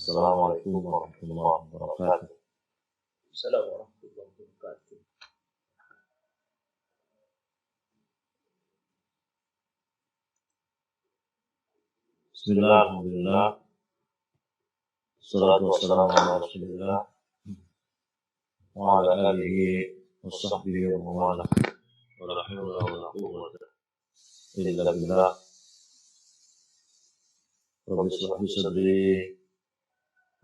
Assalamualaikum warahmatullahi wabarakatuh. Assalamualaikum warahmatullahi wabarakatuh. Bismillah, alhamdulillah. Assalatu wassalamu ala rasulillah wa ala alihi wa sahbihi wa mawala. Wa la hawla wa la quwwata illa billah. Rabbi shrah li sadri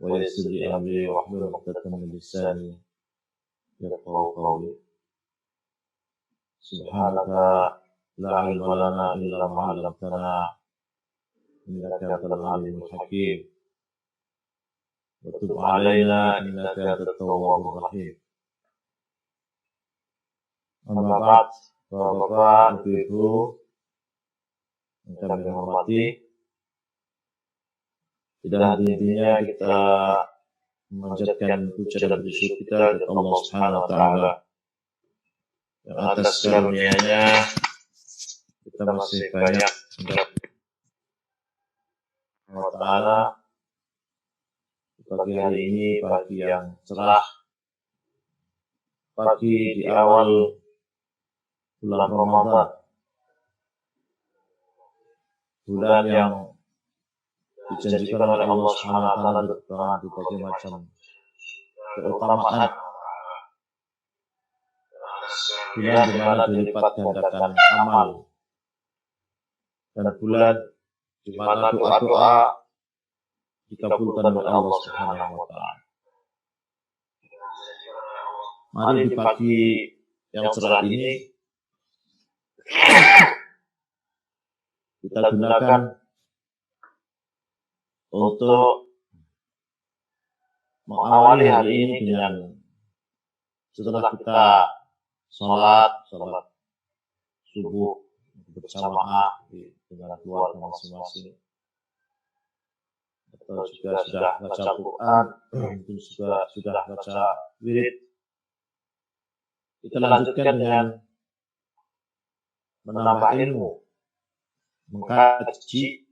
wa yassir li amri wa hlul 'uqdatam min lisani yafqahu qawli. Subhanaka la ilma lana illa ma 'allamtana innaka antal alimul hakim. Wa tub 'alaina innaka antat tawwabur rahim. Amma ba'd, Bapak, Ibu, yang kami hormati, tidak henti-hentinya kita memanjatkan puja dan bersyukur kita kepada Allah Subhanahu wa taala. Yang atas karunia-Nya kita masih banyak Allah taala di pagi hari ini, pagi yang cerah, pagi di awal bulan Ramadan, bulan yang dijanjikan oleh Allah Subhanahu wa taala dengan berbagai macam keutamaan, bulan di mana dilipat gandakan amal, dan bulan di mana doa-doa dikabulkan oleh Allah Subhanahu wa taala. Mari di pagi yang cerah ini kita gunakan untuk mengawali hari ini dengan setelah kita sholat subuh berjamaah dengan keluarga masing-masing, atau juga sudah baca Quran, mungkin juga sudah baca wirid, kita lanjutkan dengan menambah ilmu, mengkaji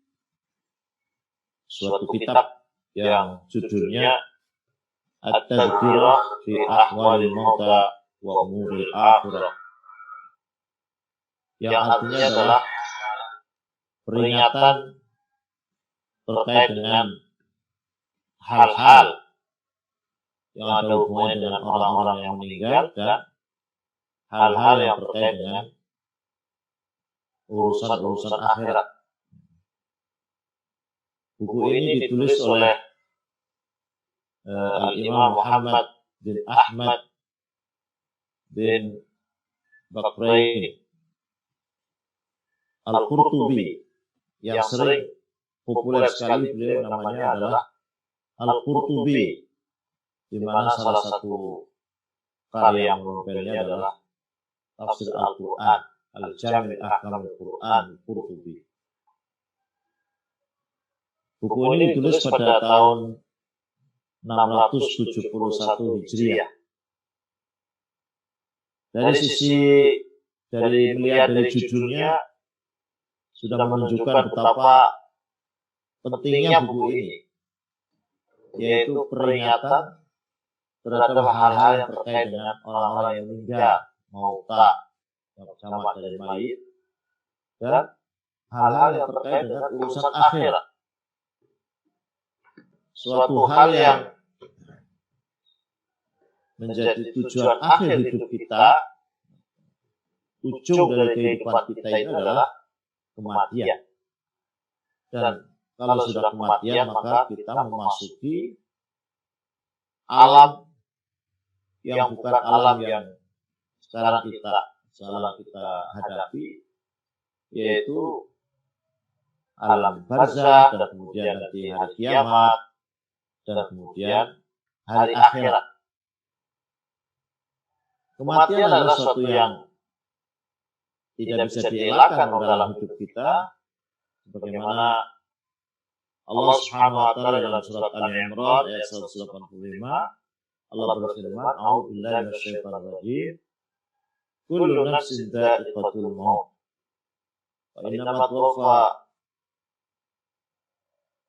suatu kitab yang judulnya At-Tadhkirah fi Ahwalil Mauta wa Umuril Akhirah, yang artinya adalah peringatan terkait dengan hal-hal yang ada hubungannya dengan orang-orang yang meninggal dan hal-hal yang terkait dengan urusan-urusan akhirat. Buku ini ditulis oleh Al-Imam Muhammad bin Ahmad bin Bakrain Al-Qurtubi, yang sering populer sekali beliau namanya adalah Al-Qurtubi, di mana salah satu karya yang novelnya adalah Tafsir Al-Quran, Al-Jami' Ahkamul Quran Qurtubi. Buku ini ditulis pada tahun 671 Hijriah. Dari melihat dari judulnya sudah menunjukkan betapa pentingnya buku ini, yaitu peringatan terhadap hal-hal yang terkait dengan orang-orang yang meninggal, mauta, yang sama dari mayit, dan hal-hal yang terkait dengan urusan akhirat. Suatu hal yang menjadi tujuan akhir hidup kita, ujung dari kehidupan kita ini adalah kematian. Dan kalau sudah kematian, maka kita memasuki alam yang bukan alam yang sekarang kita hadapi, yaitu alam barzakh, dan kemudian nanti hari kiamat, dan kemudian hari akhirat. Kematian adalah sesuatu yang tidak bisa dielakkan dalam hidup kita, sebagaimana Allah Subhanahu wa taala dalam surat Al-Imran ayat 185, Allah berfirman, "A'udzu billahi minasyaitonir rajim. Kullu nafsin dha'iqatul maut. Wa innama tuwaffa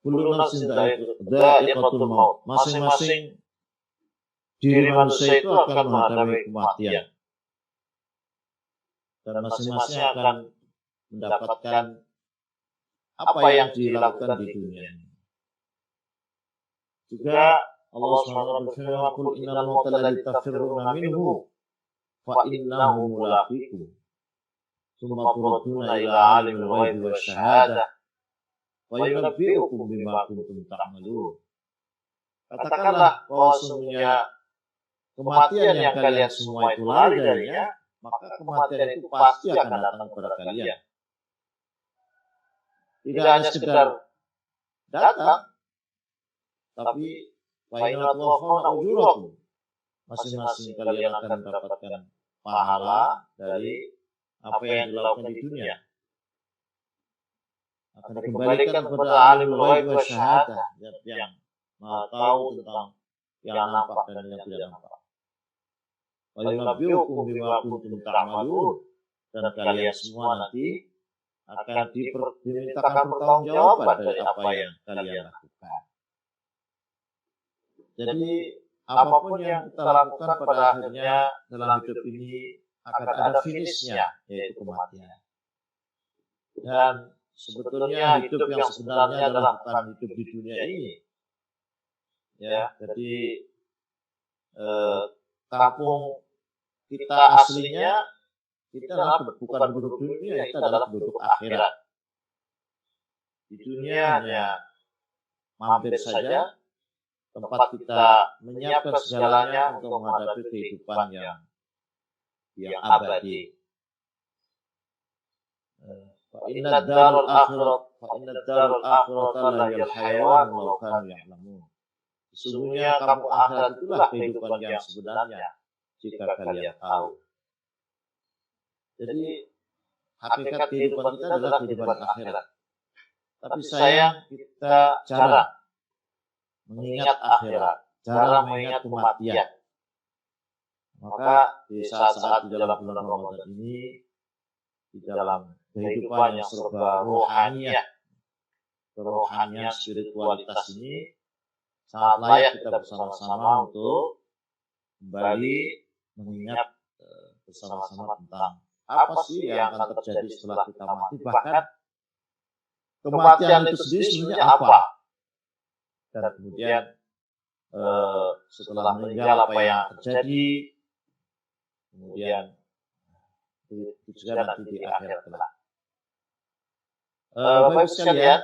kullu nafsin dha'iqatul maut. Masing-masing diri manusia itu akan menghadapi kematian. Dan masing-masing akan mendapatkan apa yang dilakukan di dunia. Juga Allah SWT berfirman, "Qul innal mauta alladzi tafirruna minhu fa innahu mulaqikum. Tsumma turadduna ila alimil ghaibi wasyahadah wa yunabbi'ukum bima kuntum ta'malun." Katakanlah bahwa sesungguhnya kematian yang kalian semua itu lari darinya, maka kematian itu pasti akan datang kepada kalian. Tidak hanya sekedar datang, tapi wa'inat wafawna ujurakum. Masing-masing kalian akan mendapatkan pahala dari apa yang dilakukan di dunia. Akan dikembalikan kepada alimul ghaib wasyahadah, yang Maha tahu tentang yang nampak dan yang tidak nampak. Wa yunabbi'ukum bima kuntum ta'malun, dan kalian semua nanti akan dimintakan pertanggungjawaban dari apa yang kalian lakukan. Jadi apapun yang kita lakukan pada akhirnya dalam hidup ini akan ada finishnya, yaitu kematian. Dan sebetulnya hidup yang sebenarnya adalah bukan hidup di dunia ini. Ya, jadi kampung kita aslinya, kita adalah bukan penduduk dunia, kita adalah penduduk akhirat. Di dunia hanya mampir saja, tempat kita menyiapkan segalanya untuk menghadapi kehidupan yang abadi. Fa inna darul akhirat la yal hayawan law kanu ya'lamun. Sesungguhnya kampung akhirat itulah kehidupan yang sebenarnya jika kalian tahu. Jadi hakikat kehidupan kita adalah kehidupan akhirat. Tapi sayang kita jarang mengingat akhirat, jarang mengingat kematian. Maka di saat-saat di dalam bulan Ramadan ini, di dalam kehidupan yang serba rohaniah, spiritualitas ini, sangat layak kita bersama-sama untuk kembali mengingat bersama-sama tentang apa sih yang akan terjadi setelah kita mati, bahkan kematian itu sendiri sebenarnya apa, dan kemudian setelah meninggal apa yang terjadi, kemudian itu juga nanti di akhirat kelak. Bapak sekalian,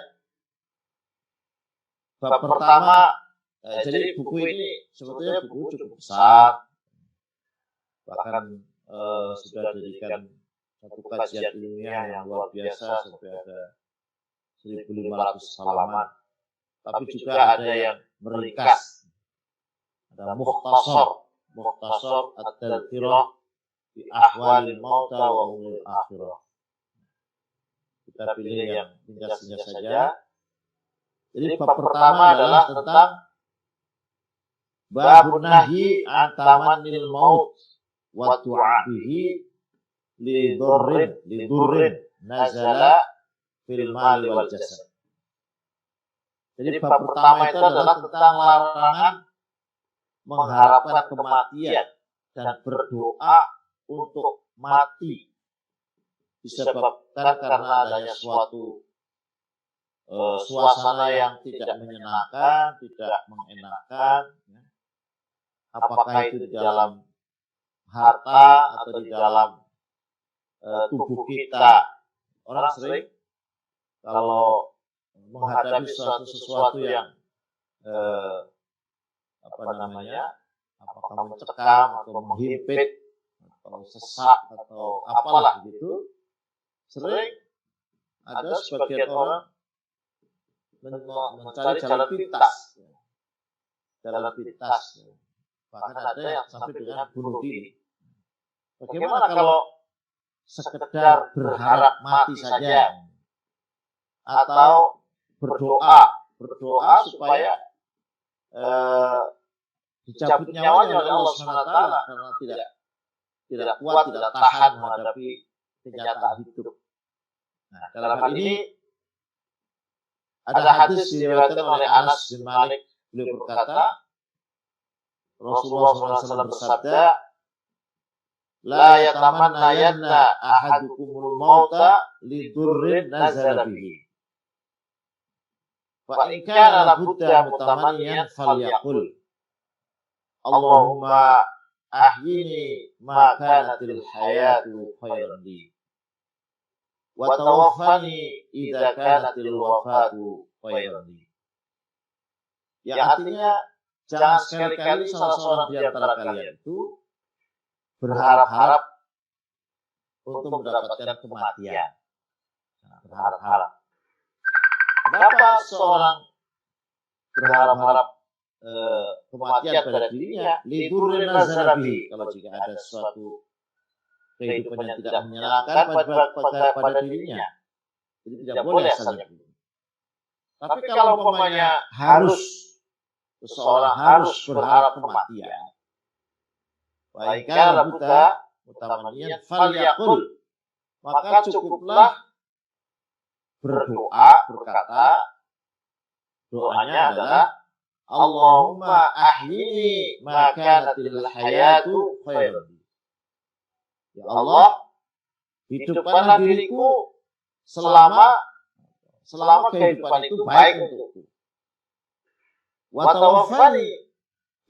bab pertama, jadi buku ini sebetulnya buku cukup besar, bahkan sudah dijadikan satu kajian ilmiah yang luar biasa sampai ada 1.500 halaman. Tapi juga ada yang meringkas, ada mukhtasar at-tadhkirah bi ahwalil mauta wa umuril akhirah. Kita pilih yang ringkasnya saja. Jadi bab pertama adalah tentang babun nahyi an tamannil maut wa tu'abihi li durrin nazala fil mali wal jasad. Jadi bab pertama itu adalah tentang larangan mengharapkan kematian dan berdoa untuk mati disebabkan karena adanya suatu suasana yang tidak menyenangkan, tidak mengenakan, ya. Apakah itu di dalam harta atau di dalam tubuh kita. Orang sering kalau menghadapi sesuatu yang apakah mencekam atau menghimpit atau sesak atau apalah gitu, sering ada sebagian orang mencari jalan pintas, bahkan ada yang sampai dengan bunuh diri. Bagaimana kalau sekedar berharap mati saja, atau berdoa supaya dicabut nyawanya oleh Allah SWT karena tidak kuat, tidak tahan menghadapi kenyataan hidup. Nah, dalam hal ini Ada hadis diriwayatkan oleh Anas bin Malik, beliau berkata, Rasulullah SAW bersabda, la yatamannayanna ahadukumul mauta lidurrin nazala bihi. Fa in kana labudda mutamanniyan falyaqul Allahumma ahyini ma kanatil hayatu khairan li wa tawaffani idza kanatil wafatu khairan li. Yang artinya, jangan sekali-kali salah seorang di antara kalian itu berharap-harap untuk mendapatkan kematian. Berharap-harap. Kenapa seorang berharap-harap kematian pada dirinya? Lidurrin nazala bihi. Kalau jika ada suatu kehidupan yang tidak menyenangkan pada dirinya, jadi tidak boleh asalnya. Tapi kalau umpamanya seseorang harus berharap kematian, baiklah buta utamanya falyaqul, maka cukuplah berdoa, berkata, doanya adalah Allahumma ahyini ma kanatil hayatu khairan. Ya Allah, hidupkanlah diriku selama kehidupan itu baik untukku. Wa tawaffani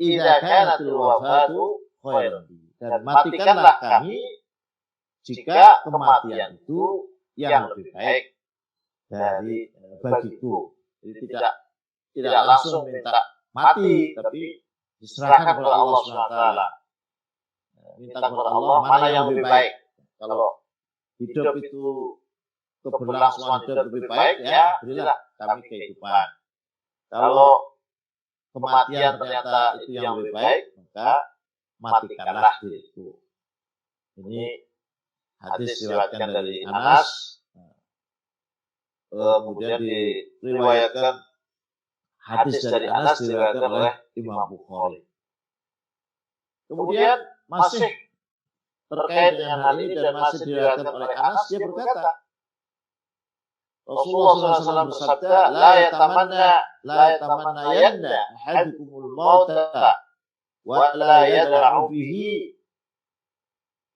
idza kanatil wafatu khairan. Dan matikanlah kami jika kematian itu yang lebih baik dari bagiku. Jadi tidak langsung minta mati, tapi diserahkan kepada Allah SWT. Minta kepada Allah mana yang lebih baik. Kalau hidup itu keberlangsungan hidup lebih baik, ya berilah kami kehidupan. Kalau kematian ternyata itu yang lebih baik, maka matikanlah diriku. Ini hadis diriwayatkan dari Anas. Kemudian diriwayatkan hadis dari Anas diriwayatkan oleh Imam Bukhari. Kemudian masih terkait dengan hal ini dan masih diriwayatkan oleh Anas, dia berkata, Rasulullah SAW bersabda, la yatamannayanna ahadukumul mauta wa la yadra'u bihi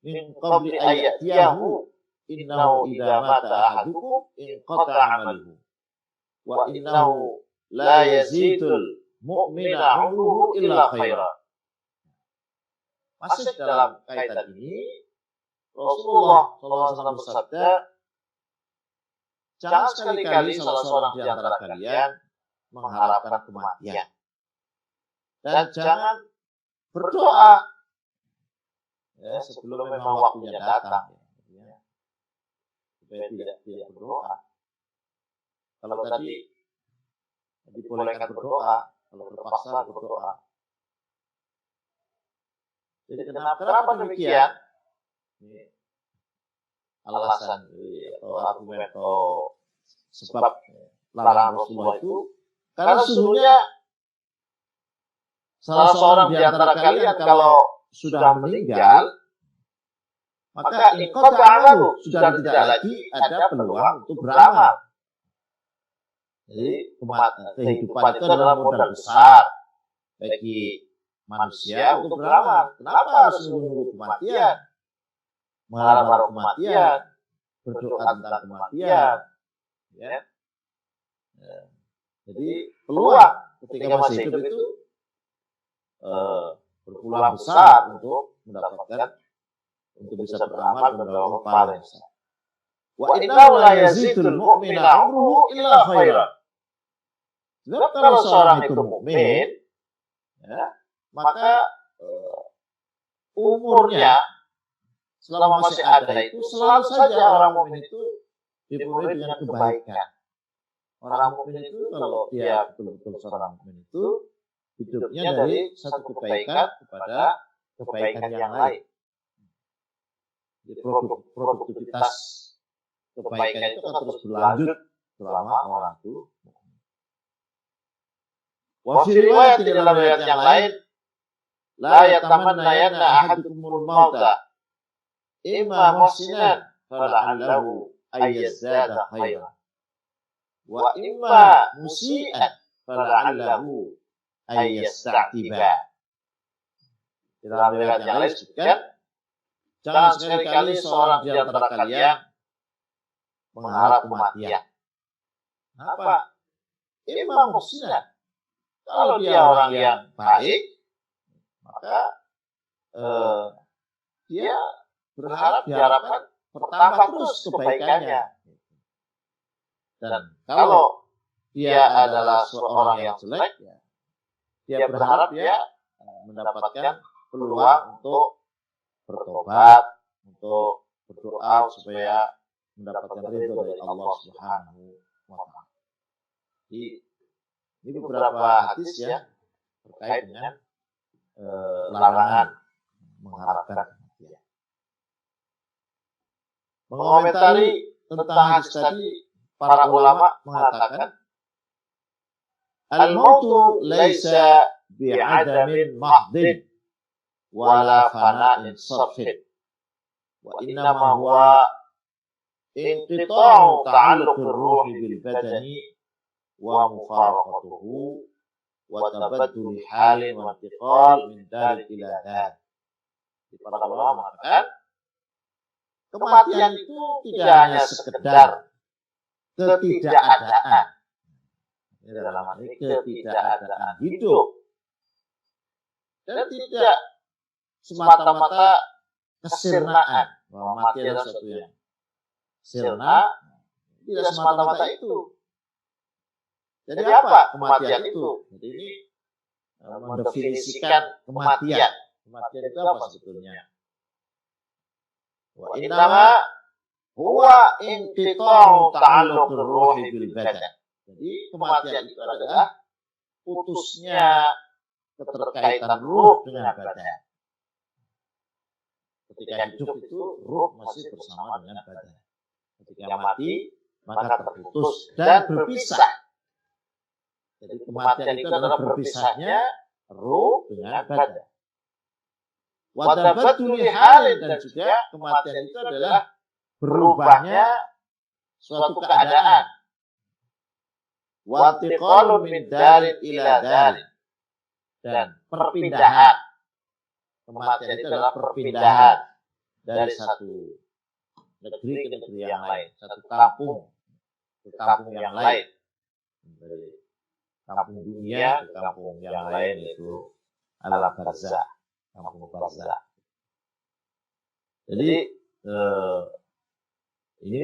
min qabli ayyatiyahu innahu idza mata ahadukum inqata'a amaluhu wa innahu la yazidul mu'mina 'umruhu illa khaira. Masih dalam kaitan ini, Rasulullah SAW bersabda, jangan sekali-kali salah seorang di antara kalian mengharapkan kematian. Dan jangan berdoa sebelum memang waktunya datang. Supaya tidak berdoa. Kalau tadi dibolehkan berdoa, kalau terpaksa berdoa. Jadi kenapa demikian? Ini alasan atau argumen atau sebab larangan Rasulullah itu, karena sesungguhnya salah seorang di antara kalian kalau sudah meninggal, maka inqata amalu, sudah tidak lagi ada peluang untuk beramal. Jadi kehidupan itu adalah modal besar bagi manusia untuk beramal. Kenapa harus menunggu kematian? Mengharap kematian, berdoa tentang kematian, ya. Jadi peluang ketika masih hidup itu berpeluang besar untuk mendapatkan, untuk bisa beramal kepada Allah pahala besar. Wa innahu la yazidul mu'mina 'umruhu illa khairan. Sebab kalau seorang itu mukmin, ya, maka umurnya selama masih ada itu selalu saja orang mukmin itu dipenuhi dengan kebaikan. Orang mukmin itu kalau dia betul-betul seorang mukmin itu hidupnya dari satu kebaikan kepada kebaikan yang lain. Jadi produktivitas kebaikan itu akan terus berlanjut selama orang itu. Wa fi riwayat, di dalam riwayat yang lain, la yatamannayanna ahadukumul mauta imma muhsinan fala'allahu ayyazdada khairan wa imma musi'an fala'allahu ayyasta'tiba. Dalam riwayat yang lain disebutkan, jangan sekali-kali seorang di antara kalian mengharap kematian. Apa? Imam musi'an. Kalau dia orang yang baik, maka dia berharap diharapkan bertambah terus kebaikannya. Dan kalau dia adalah seorang yang jelek, dia berharap dia mendapatkan peluang untuk bertobat, untuk berdoa supaya mendapatkan ridho dari Allah Subhanahu wa Ta'ala. Ini beberapa hadis ya terkait dengan larangan mengharapkan kematian. Mengomentari tentang hadis tadi, para ulama mengatakan, al-mautu laisa bi'adamin mahdin wala fana'in sarfin wa innama huwa inqita'u ta'alluqir ruhi bil badani wa mufaraqatuhu wa tabaddul halin wa intiqal min dar ila dar. Para ulama mengatakan kematian itu tidak hanya sekedar ketidakadaan. Ini dalam hal ini ketidakadaan hidup. Dan tidak semata-mata kesirnaan. Bahwa mati adalah sesuatu yang sirna. Tidak semata-mata itu. Jadi apa kematian itu? Jadi ini mendefinisikan kematian. Kematian itu apa sebetulnya? Wa innama huwa inqita'u ta'alluqir ruhi bil badan. Jadi kematian itu adalah putusnya keterkaitan ruh dengan badan. Ketika hidup itu ruh masih bersama dengan badan. Ketika mati maka terputus dan berpisah. Jadi kematian itu adalah berpisahnya ruh dengan badan. Wa tabaddul halin, dan juga kematian itu adalah berubahnya suatu keadaan. Wa intiqalun min darin ila darin, dan perpindahan. Kematian itu adalah perpindahan dari satu negeri ke negeri yang lain, satu kampung ke kampung yang lain, dari kampung dunia ke kampung yang lain, yaitu al-barzah, kampung barzah. Jadi ini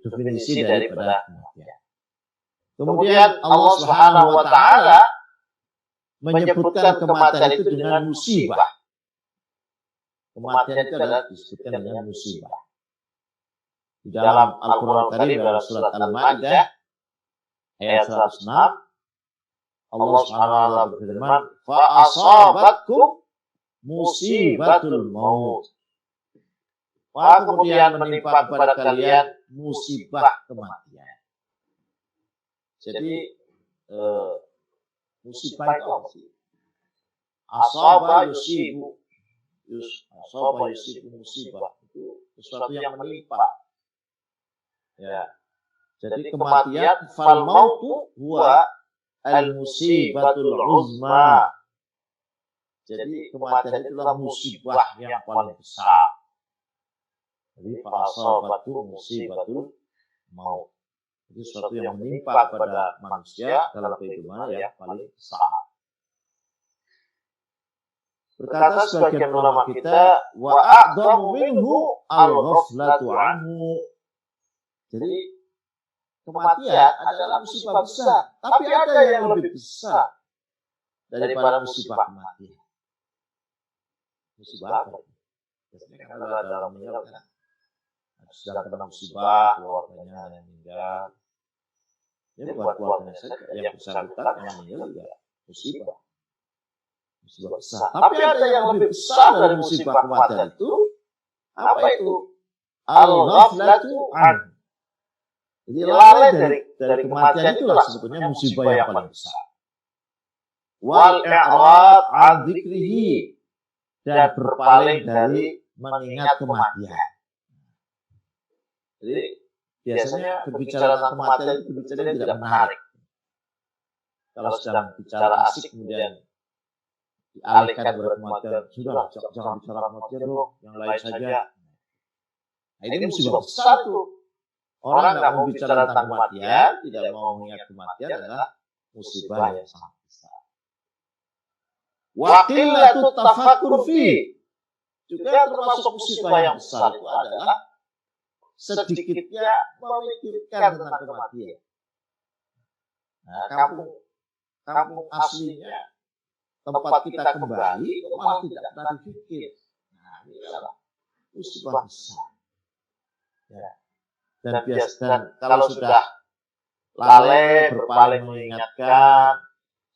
definisi daripada kematian. Kemudian Allah Subhanahu wa Ta'ala menyebutkan kematian itu dengan musibah. Kematian itu adalah disebutkan dengan musibah. Di dalam Al-Quran Karim dalam surat Al-Ma'idah ayat 106, Allah Subhanahu wa Ta'ala berfirman, fa asabatkum musibatul maut. Maka kemudian menimpa kepada kalian musibah kematian. Jadi musibah itu apa sih? Asaba yusibu, asaba yusibu musibah itu sesuatu yang menimpa. Ya. Jadi kematian fal mautu huwa al musibatul uzma. Jadi kematian itu adalah musibah yang paling besar. Jadi fasabatu musibatul maut. Itu sesuatu yang menimpa kepada manusia dalam kehidupan yang paling besar. Berkata sebagian ulama kita, wa a'dhamu minhu al-ghaflatu anhu. Jadi kematian adalah musibah besar, tapi ada yang lebih besar daripada musibah kematian. Musibah apa? Biasanya kan ada orang meninggal kan, sedang kena musibah, keluarganya yang meninggal. Ini buat keluarganya saja, yang bersangkutan yang meninggal juga musibah. Musibah besar. Tapi ada yang lebih besar dari musibah kematian itu. Apa itu? Al-ghaflatu an. Jadi lalai dari kematian itulah sebetulnya musibah yang paling besar. Wal i'rad an dzikrihi, dan berpaling dari mengingat kematian. Jadi biasanya berbicara tentang kematian itu berbicara yang tidak menarik. Kalau sedang bicara asik kemudian dialihkan kepada kematian, sudah jangan bicara kematian dong, yang lain saja. Nah, ini musibah besar tuh. Orang nggak mau bicara tentang kematian, tidak mau mengingat kematian adalah musibah yang sangat besar. Waqillatu tafakkur fi, juga termasuk musibah yang besar itu adalah sedikitnya memikirkan tentang kematian. Nah, kampung aslinya, tempat kita kembali, malah tidak pernah dipikir. Nah, ini adalah musibah besar. Ya. Dan kalau sudah lalai berpaling mengingatkan,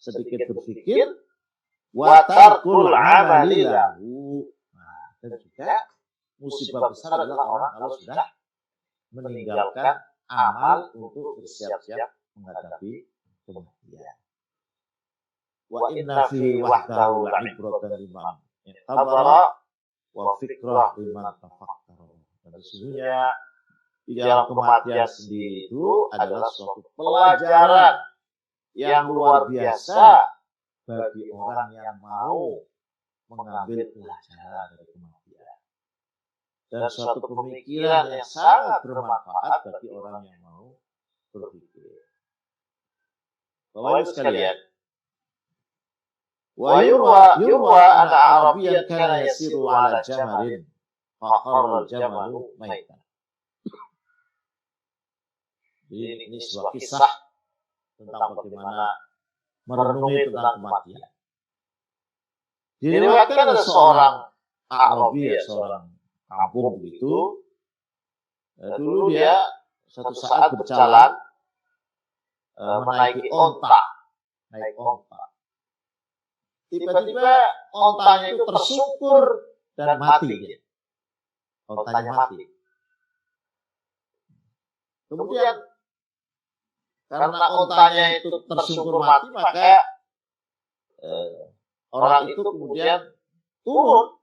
sedikit berpikir, watarkul amali lahu. Nah, dan juga musibah besar adalah orang kalau sudah meninggalkan amal untuk bersiap-siap menghadapi kematian. Wa inna fi wahdahu la'ibratan liman i'tabara wa fikrah liman tafakkara. Dan sesungguhnya di dalam kematian sendiri itu adalah suatu pelajaran yang luar biasa bagi orang yang mau mengambil pelajaran dari kematian. Dan suatu pemikiran yang sangat bermanfaat bagi orang yang mau berpikir. Bapak Ibu sekalian, wa yurwa ana Arabiyyan kana yasiru ala jamalin faqarra jamalu maitan. Jadi ini sebuah kisah tentang bagaimana merenungi tentang kematian. Diriwayatkan ada seorang Arabi, seorang kampung begitu. Dulu dia suatu saat berjalan menaiki onta, naik onta. Tiba-tiba ontanya itu tersungkur dan mati. Ontanya mati. Kemudian karena ontanya itu tersungkur mati, maka orang itu kemudian turun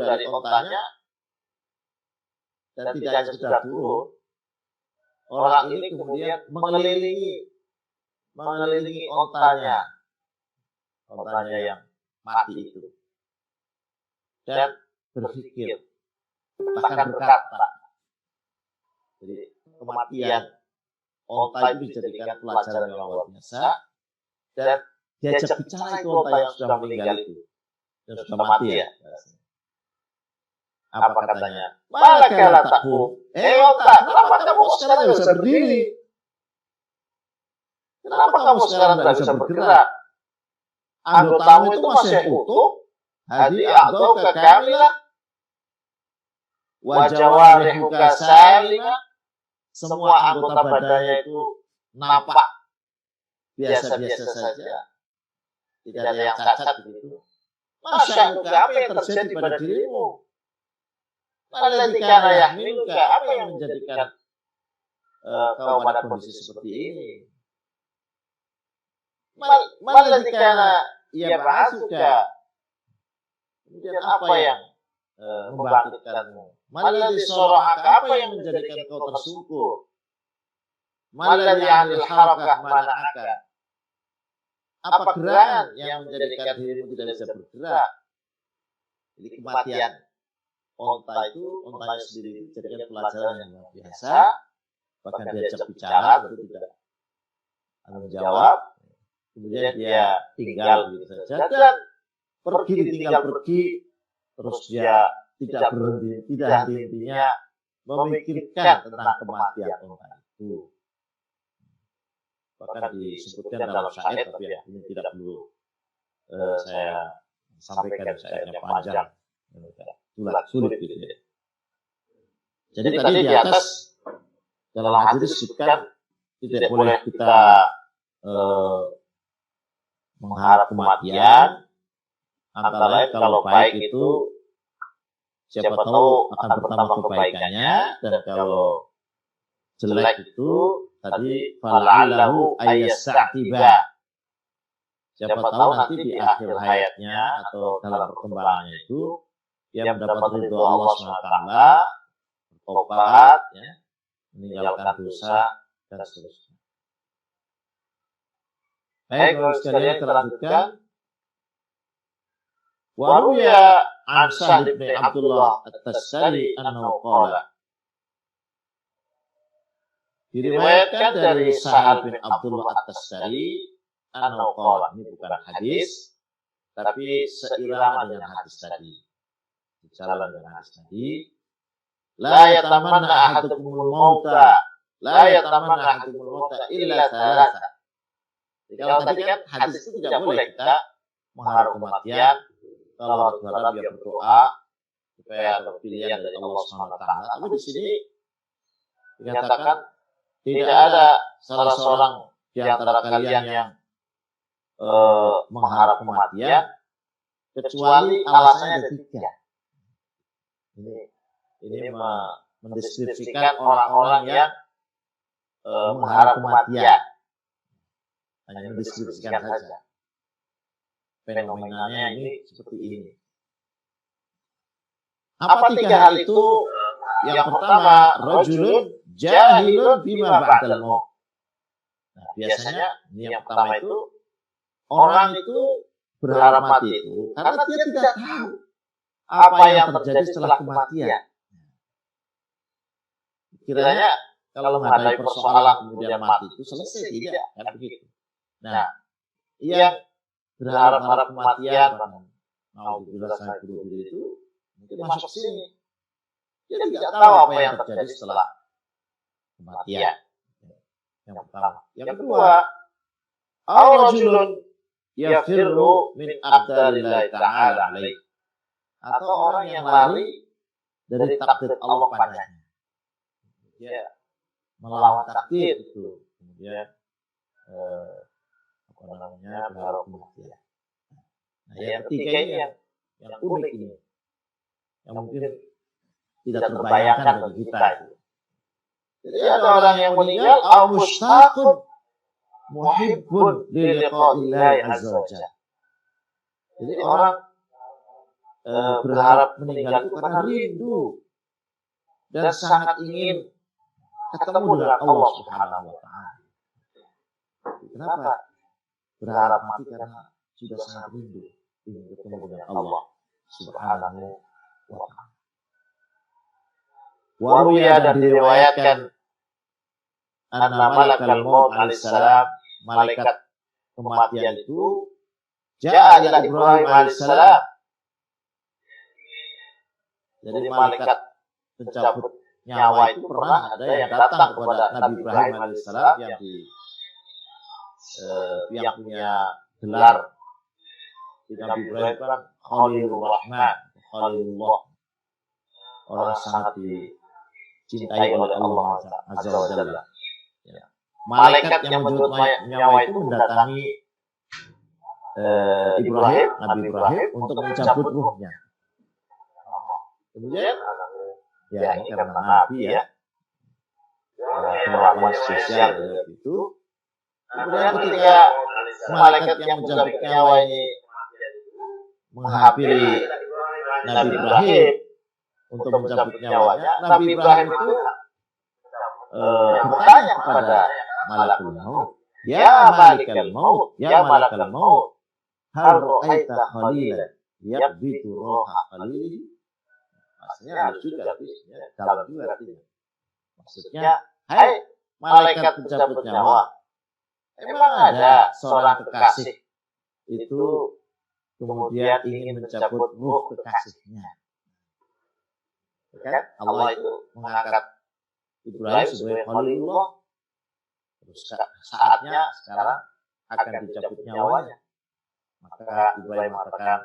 dari ontanya, dan tidak hanya sekedar turun, orang ini kemudian mengelilingi ontanya yang mati itu, dan berpikir, bahkan berkata. Jadi kematian onta itu dijadikan pelajaran yang luar biasa, dan diajak bicara itu onta yang sudah meninggal itu, yang sudah mati ya. Apa katanya? Malakala taqum. Onta, kenapa kamu sekarang tidak bisa berdiri? Kenapa kamu sekarang tidak bisa bergerak? Anggotamu itu masih utuh, hadi a'dauka kamilah, wa jawarihuka salimah. Semua anggota badannya itu nampak biasa-biasa saja, tidak ada yang cacat begitu. Masya Allah, apa yang terjadi pada dirimu? Maladikana yahmiluka, apa yang menjadikan kau pada kondisi seperti ini? Maladikana yab'atsuka, kemudian apa yang membangkitkanmu? Maladhi sora'aka, apa yang menjadikan kau tersungkur? Maladhi anil harakah mana'aka, apa gerangan yang menjadikan dirimu tidak bisa bergerak? Jadi kematian ontanya sendiri itu jadikan pelajaran yang luar biasa. Bahkan diajak bicara tentu tidak menjawab. Kemudian dia tinggal begitu saja, dan ditinggal pergi, terus dia tidak berhenti, tidak henti-hentinya memikirkan tentang kematian onta itu. Bahkan disebutkan dalam syair, tapi ya ini tidak perlu saya sampaikan, syairnya panjang, sulit gitu ya. Jadi tadi di atas dalam hadis disebutkan tidak boleh kita mengharap kematian, antara lain kalau baik itu siapa tahu akan bertambah kebaikannya, dan kalau jelek itu tadi fala'allahu ayyasa'tiba, siapa tahu nanti di akhir hayatnya atau dalam perkembangannya itu dia mendapat ridho Allah SWT, bertobat, ya, meninggalkan dosa, dan seterusnya. Baik, kalau sekalian kita lanjutkan. Waruya an Sahl bin Abdullah At-Tastari annahu qala. Diriwayatkan dari Sahl bin Abdullah At-Tastari annahu qala. Ini bukan hadis, tapi seirama dengan hadis tadi. Sejalan dengan hadis tadi. La yatamanna ahadukumul mauta. La yatamanna ahadukumul mauta illa thalatha. Jadi kalau tadi kan hadis itu tidak boleh kita mengharap kematian. Kalau berharap ya berdoa supaya ada pilihan dari Allah Subhanahu wa taala. Tapi di sini dikatakan tidak ada salah seorang di antara kalian yang mengharap kematian kecuali alasannya ada tiga. Ini mendeskripsikan orang-orang yang mengharap kematian. Hanya mendeskripsikan saja. Fenomenanya ini seperti ini. Apa tiga hal itu? Yang pertama, rajulun jahilun bima ba'dal maut. Nah, biasanya ini yang pertama itu orang itu berharap mati itu karena dia tidak tahu apa yang terjadi setelah kematian. Kiranya kalau menghadapi persoalan kemudian mati itu selesai, tidak kan begitu. Nah, yang berharap kematian, naudzubillah saya itu mungkin masuk sini. Dia tidak tahu apa yang terjadi setelah kematian. Yang pertama. Yang kedua, rajulun yafirru min aqdarillahi ta'ala alaih. Atau orang yang lari dari takdir Allah padanya. Dia melawan takdir itu. Kemudian berharap kematian. Nah, yang ketiga ini yang unik ini, yang mungkin tidak terbayangkan bagi kita itu. Jadi ada orang yang meninggal al-mustaqun muhibbun li liqa'illahi azza wa jalla. Jadi orang berharap meninggal itu karena rindu dan sangat ingin ketemu dengan Allah Subhanahu wa taala. Kenapa? Berharap mati karena sudah sangat rindu ingin ketemu dengan Allah Subhanahu wa taala. Waruya dan diriwayatkan anna malakal maut alaihissalam, malaikat kematian itu ja'a ila Ibrahim alaihissalam. Jadi malaikat pencabut nyawa itu pernah ada yang datang kepada Nabi Ibrahim alaihissalam yang punya gelar di Nabi Ibrahim kan Khalilur Rahman, Khalilullah, orang sangat dicintai oleh Allah Azza wa Jalla. Ya. Malaikat yang menjemput nyawa itu mendatangi Ibrahim, Nabi Ibrahim untuk mencabut ruhnya. Kemudian, ya ini karena Nabi ya, kelakuan spesial itu. Kemudian ketika malaikat yang mencabut nyawa ini menghampiri Nabi Ibrahim untuk mencabut nyawanya, Nabi Ibrahim itu bertanya kepada malakul maut, ya malikal maut, ya malakal maut, hal ra'aita khalilan yaqbitu roha khalilihi. Maksudnya lucu tapi dalam juga artinya. Maksudnya, hai malaikat pencabut nyawa, emang ada seorang kekasih itu kemudian ingin mencabut ruh kekasihnya. Kan? Allah itu mengangkat Ibrahim sebagai Khalilullah. Terus saatnya sekarang akan dicabut nyawanya. Maka Ibrahim mengatakan,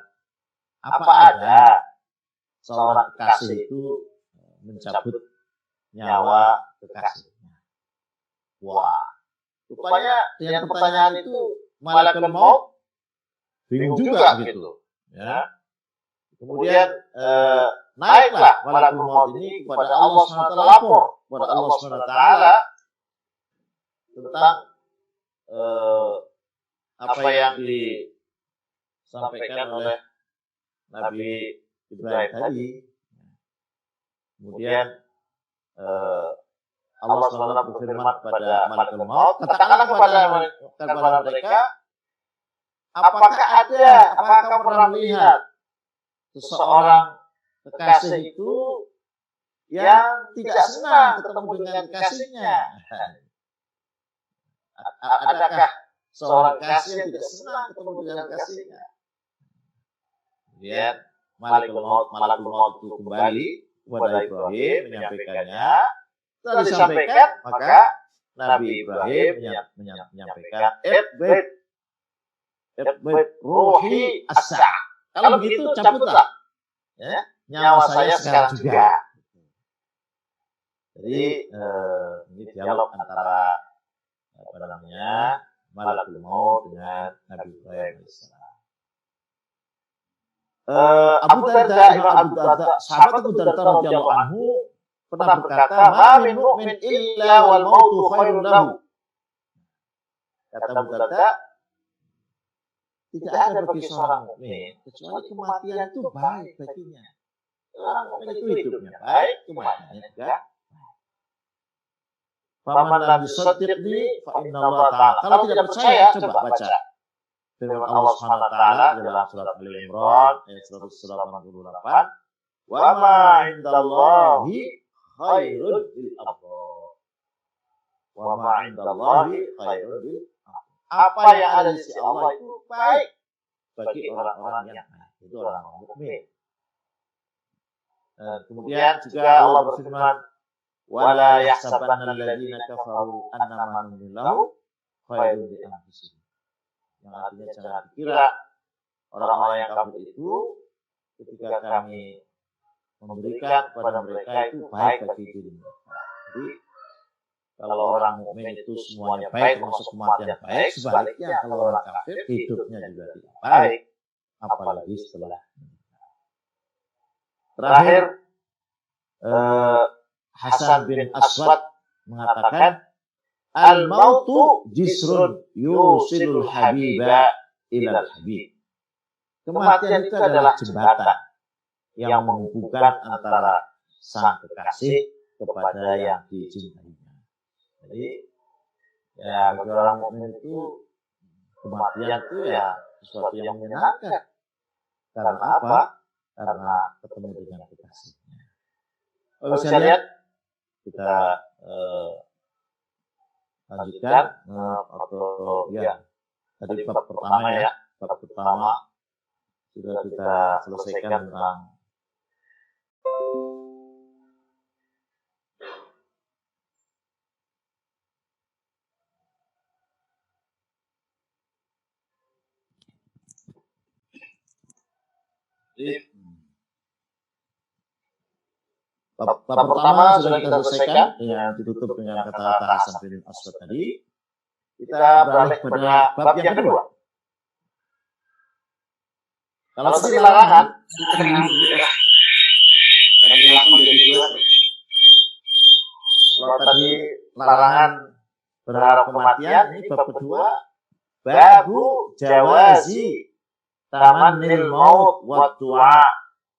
apa ada seorang kekasih itu mencabut nyawa kekasihnya? Wah, rupanya dengan pertanyaan itu malaikat maut bingung juga gitu. Ya. Kemudian naiklah malaikat maut ini kepada Allah SWT, lapor kepada Allah SWT tentang apa yang disampaikan oleh Nabi Ibrahim tadi. Kemudian Allah SWT berfirman kepada malaikat maut, katakanlah kepada mereka, apakah kamu pernah melihat seseorang kekasih itu yang tidak senang ketemu dengan kekasihnya? Adakah seorang kekasih yang tidak senang ketemu dengan kekasihnya? Lihat, malaikat maut itu kembali kepada Ibrahim menyampaikannya. Setelah disampaikan, maka Nabi Ibrahim menyampaikan, ruhi asa. Kalau begitu cabutlah ya, nyawa saya sekarang juga. Jadi ini dialog antara malakul maut dengan Nabi Ibrahim alaihissalam. Abu Darda, sahabat Abu Darda radhiyallahu anhu pernah berkata, "Ma min mu'min illa wal mautu khairun lahu." Kata Abu Darda, tidak ada bagi seorang mukmin kecuali kematian itu baik baginya. Orang mukmin itu hidupnya baik, kematiannya juga. Faman lam yusaddiqni fa inna Allah ta'ala. Kalau tidak percaya, coba baca firman Allah Subhanahu wa taala dalam surat Al-Imran ayat 188, "Wa ma 'indallahi khairun lil abrar." Wa ma 'indallahi khairun lil abrar. Apa yang ada di sisi Allah itu baik bagi orang-orang yang baik. Itu orang-orang mukmin. Kemudian juga Allah berfirman, "Wala yahsabanna alladziina kafaru annama numli lahum khairun li anfusihim." Yang artinya jangan dikira orang-orang yang kafir itu ketika kami memberikan kepada mereka itu baik bagi diri mereka. Jadi kalau orang mukmin itu semuanya baik, termasuk kematian baik, sebaliknya kalau orang kafir hidupnya juga tidak baik, apalagi setelah. Terakhir, Hasan bin Aswad mengatakan, "Al-mautu jisrun yusilul habiba ilal habib." Kematian itu adalah jembatan yang menghubungkan antara sang kekasih kepada yang dicintainya. Jadi, ya bagi orang mukmin itu kematian itu ya sesuatu yang menyenangkan. Karena apa? Karena ketemu dengan kekasihnya. Bisa lihat, kita lanjutkan atau ya tadi bab pertama ya, bab pertama sudah kita selesaikan tentang bab pertama sudah kita selesaikan dengan ditutup dengan kata-kata Hasan bin Aswad tadi. Kita beralih pada bab yang kedua. Kalau tadi larangan, kalau tadi larangan berharap kematian, ini bab kedua, babu jawazi tamannil maut wa du'a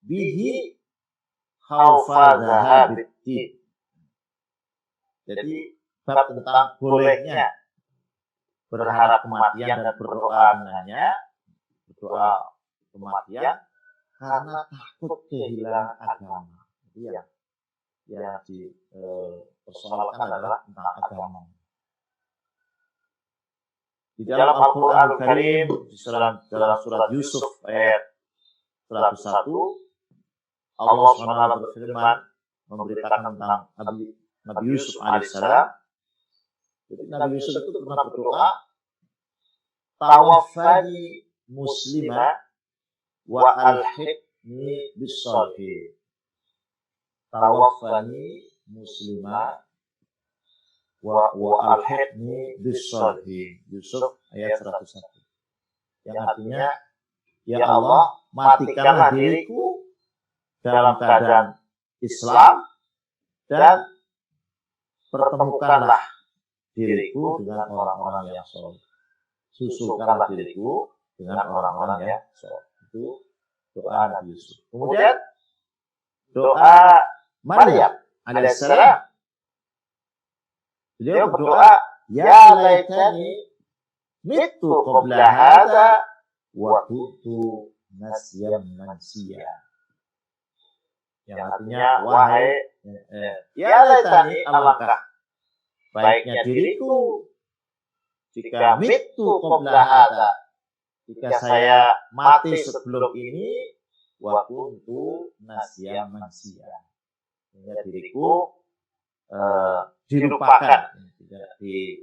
bihi khaufa dhahabiddin. Jadi bab tentang bolehnya berharap kematian dan berdoa dengannya, berdoa kematian karena takut kehilangan agama. Jadi yang dipersoalkan adalah tentang agama. Di dalam Al-Quranul Karim, dalam surat Yusuf ayat 101, Allah SWT berfirman memberitakan tentang Nabi Yusuf alaihissalam. Jadi Nabi Yusuf itu pernah berdoa, "Tawaffani muslima wa alhiqni bis-shalihin." Tawaffani muslima wa alhiqni bis-shalihin. Yusuf ayat 101. Yang artinya, ya Allah, matikanlah diriku dalam keadaan Islam dan pertemukanlah diriku dengan orang-orang yang saleh. Susulkanlah diriku dengan orang-orang yang saleh. Itu doa Nabi Yusuf. Kemudian doa Maryam alaihissalam. Beliau berdoa, ya laitani mitu qabla hadza wa kuntu nasyan mansiya. Yang artinya, wahai ya laitani, alangkah baiknya diriku jika mitu qabla hadza, jika saya mati sebelum ini, wa kuntu nasyan mansiya, sehingga diriku dilupakan, tidak di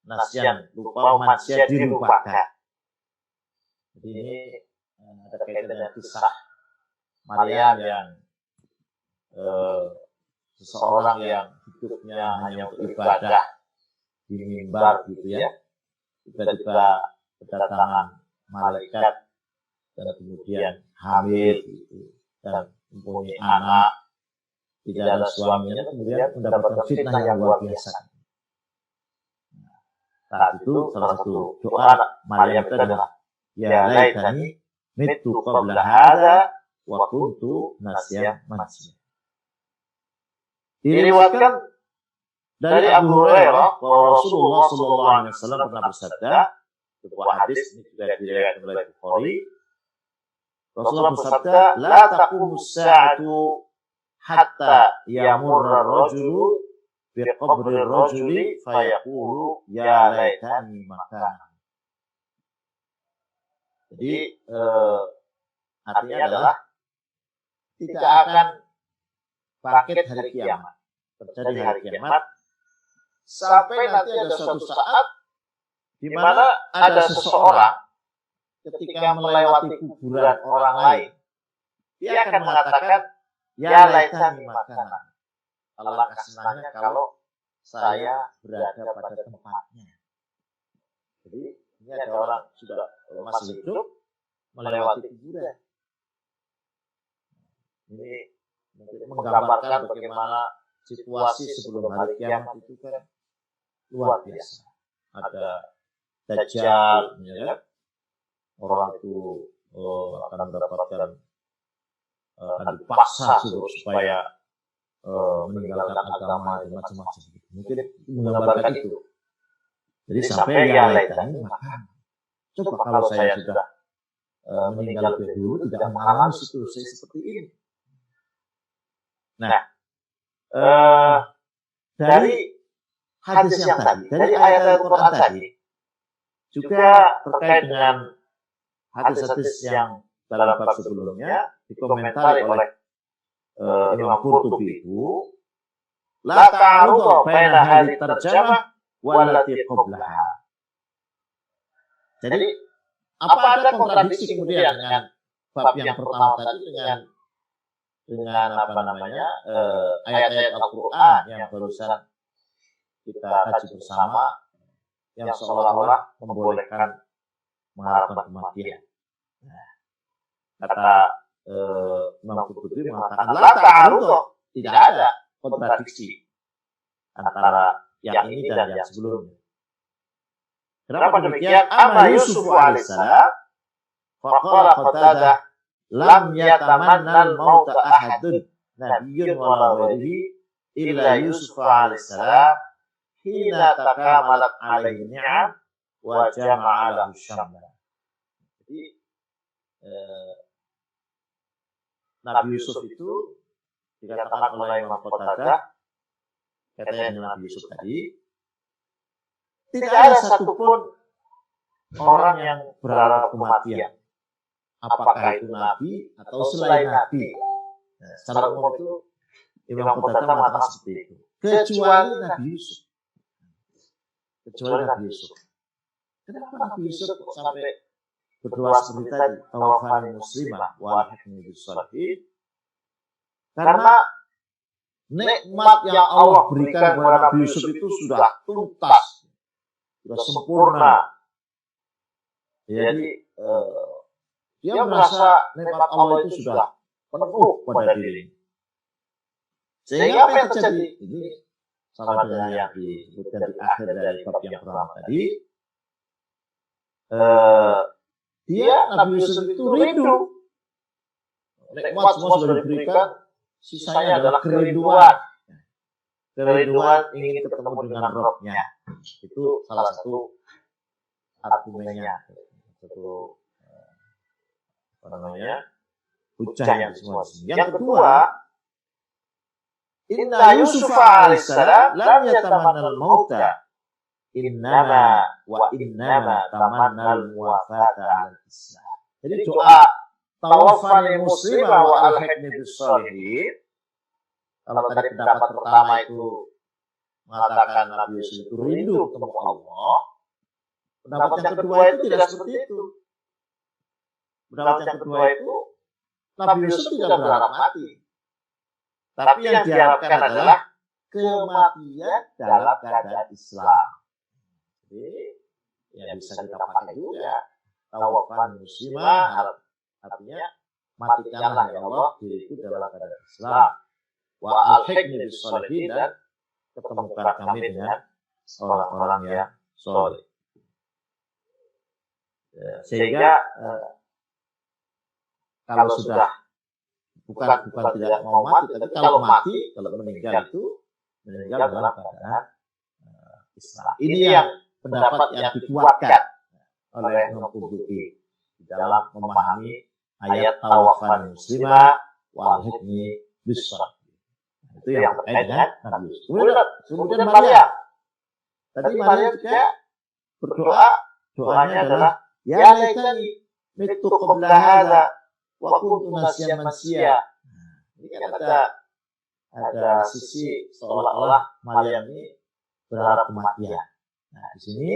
nasyan, lupa, mansia, dilupakan. Jadi ini ada kaitan dengan kisah Maryam yang seseorang yang hidupnya hanya untuk ibadah di mimbar gitu ya, tiba-tiba kedatangan malaikat dan kemudian hamil gitu, dan mempunyai anak, tidak ada suaminya, kemudian mendapatkan fitnah yang luar biasa. Saat itu salah satu doa Maryam itu adalah, ya laitani mitu qabla hadza wa kuntu nasyan mansiya. Diriwayatkan dari Abu Hurairah bahwa Rasulullah SAW pernah bersabda, sebuah hadis ini juga diriwayatkan oleh Bukhari. Rasulullah bersabda, la taqumus sa'atu hatta yamurra ar-rajulu bi qabri ar-rajuli fayaqulu ya laitani makana. Jadi artinya adalah tidak akan bangkit hari kiamat, terjadi hari kiamat, sampai nanti ada suatu saat di mana ada seseorang ketika melewati kuburan orang lain, dia akan mengatakan, ya laitani makana. Alangkah senangnya kalau saya berada pada tempatnya. Jadi ini ada orang sudah masih hidup melewati kuburan. Ini menggambarkan bagaimana situasi sebelum hari kiamat itu kan luar biasa. Ada Dajjal, ya, orang itu akan mendapatkan akan dipaksa supaya meninggalkan agama dan macam-macam. Mungkin menggambarkan itu. Jadi sampai ya laitani maka coba kalau saya sudah meninggal lebih dulu, tidak mengalami situasi seperti ini. Nah, dari hadis yang tadi, dari ayat Al-Quran tadi, juga terkait dengan hadis-hadis yang dalam bab sebelumnya dikomentari oleh Imam Qurtubi itu, la ta'arudha baina hadhihi tarjamah wallati qablaha. Jadi apa ada kontradiksi kemudian dengan bab yang pertama tadi dengan apa namanya ayat-ayat Al-Quran yang barusan kita kaji bersama, yang seolah-olah membolehkan mengharapkan kematian. Nah, kata Imam Qurtubi mengatakan, la ta'arudha, tidak ada kontradiksi antara yang ini dan yang sebelumnya. Kenapa demikian? Amma Yusuf alaihissalam faqala Qatadah lam yatamannal mauta ahadun nabiyyun wala ghairihi illa Yusuf alaihissalam hina takamalat alaihi ni'am wa jama'a lahu syamla. Jadi Nabi Yusuf itu dikatakan oleh Imam Qatadah, katanya Nabi Yusuf tadi, tidak ada satupun orang yang berharap kematian, apakah itu Nabi atau selain Nabi. Nah, secara umum itu Imam Qatadah mengatakan seperti itu, kecuali Nabi Yusuf. Kecuali Nabi Yusuf. Kenapa Nabi Yusuf sampai berdoa seperti tadi, tawafani muslimah wa alhiqni bis-shalihin? Karena nikmat yang Allah berikan kepada Nabi Yusuf itu sudah tuntas, sudah sempurna. Jadi dia merasa nikmat Allah itu sudah penuh pada diri. Sehingga apa yang terjadi? Ini sama dengan yang disebutkan di akhir dari bab yang pertama tadi. Dia, Nabi Yusuf itu rindu. Nikmat semua sudah diberikan, sisanya adalah kerinduan. kerinduan ingin ketemu dengan Rabb-nya. Itu salah satu argumennya, satu hujah yang semua. Yang kedua, Inna Yusuf alaihissalam lam yatamannal mauta, innama tamannal muwafata al Islam. Jadi doa tawaffani muslimah wa alhiqni bis shalihin. Kalau tadi pendapat pertama itu mengatakan Nabi Yusuf itu rindu ketemu Allah, pendapat yang kedua itu tidak seperti itu. Pendapat yang kedua itu Nabi Yusuf tidak berharap mati, tapi yang diharapkan adalah kematian dalam keadaan Islam. Jadi ya bisa kita pakai juga tawaffan muslimah, artinya matikanlah ya Allah diriku dalam keadaan Islam, wa alhiqni bis shalihin, dan ketemukan kami dengan orang-orang yang saleh. Sehingga kalau sudah bukan tidak mau mati, tapi kalau mati, kalau meninggal itu meninggal dalam keadaan Islam. Ini yang pendapat yang dikuatkan oleh Imam Qurtubi di dalam memahami ayat tawaffani muslimah wa alhiqni bis shalihin. Itu yang terkait dengan Nabi Yusuf. Kemudian Maria. Tadi Maria juga berdoa, doanya adalah ya laitani mitu qabla hadza wa kuntu nasiyan mansiya. Ini kan ada sisi seolah-olah Maria ini berharap kematian. Nah, di sini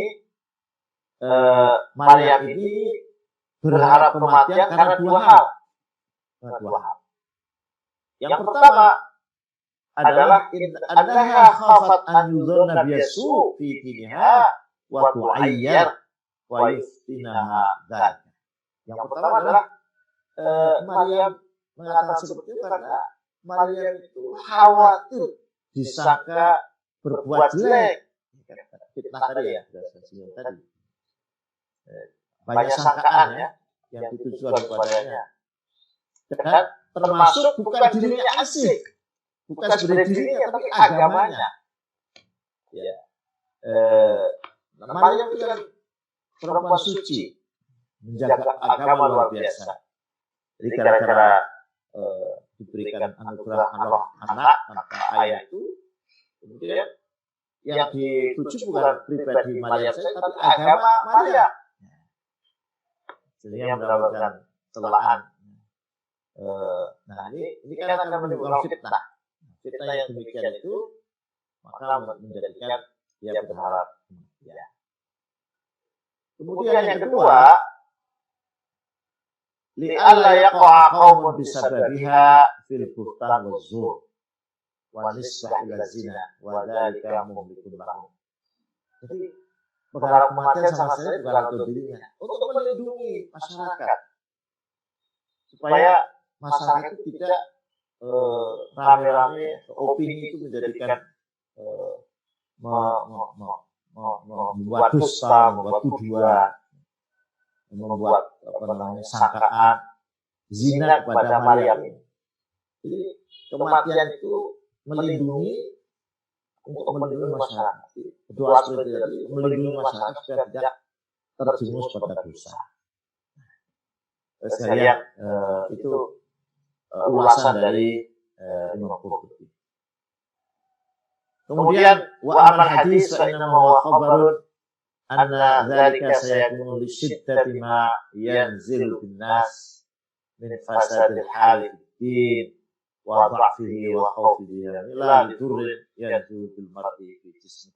Maria ini berharap kematian karena dua hal. Yang pertama adalah annaha khafat an yudhanna biyasu fi diniha wa tu'ayyar wa yuftinaha dzalik. Yang pertama adalah Maryam mengatakan seperti itu karena Maryam itu khawatir disangka berbuat jelek. Fitnah tadi ya, tadi. Banyak sangkaan ya yang ditujukan kepadanya. Dan termasuk bukan dirinya asik. Bukan sebenarnya dirinya, tapi agamanya. Ya. Maryam itu kan perempuan suci, menjaga agama luar biasa. Jadi gara-gara diberikan anugerah Allah anak tanpa ayah itu, kemudian yang dituju bukan pribadi Maryam saja, tapi agama Maryam. Sehingga mendapatkan celaan. Nah ini kan akan menimbulkan fitnah. Fitnah yang demikian itu maka menjadikan dia berharap kematian. Kemudian yang kedua, li'alla yaqa'a qaumun bisababiha fil buhtan wa zur wa nisbah ila zina wa dzalika muhlikun lahum. Jadi berharap kematian sama saya bukan untuk dirinya, untuk melindungi masyarakat supaya masyarakat itu tidak rame-rame opini itu menjadikan membuat dusta, membuat tuduhan, membuat sangkaan zina kepada Maryam. Jadi kematian itu melindungi untuk melindungi masyarakat. Doa seperti tadi melindungi masyarakat supaya tidak terjerumus pada dosa. Sekalian itu ulasan dari Imam Qurtubi. Kemudian wa amal hadis fa inna huwa khabarun anna dzalika sayakunu li shiddati ma yanzilu bin nas min fasadil hali din wa dha'fihi wa khawfihi la lidurrin yanzu bil mar'i fi jismi.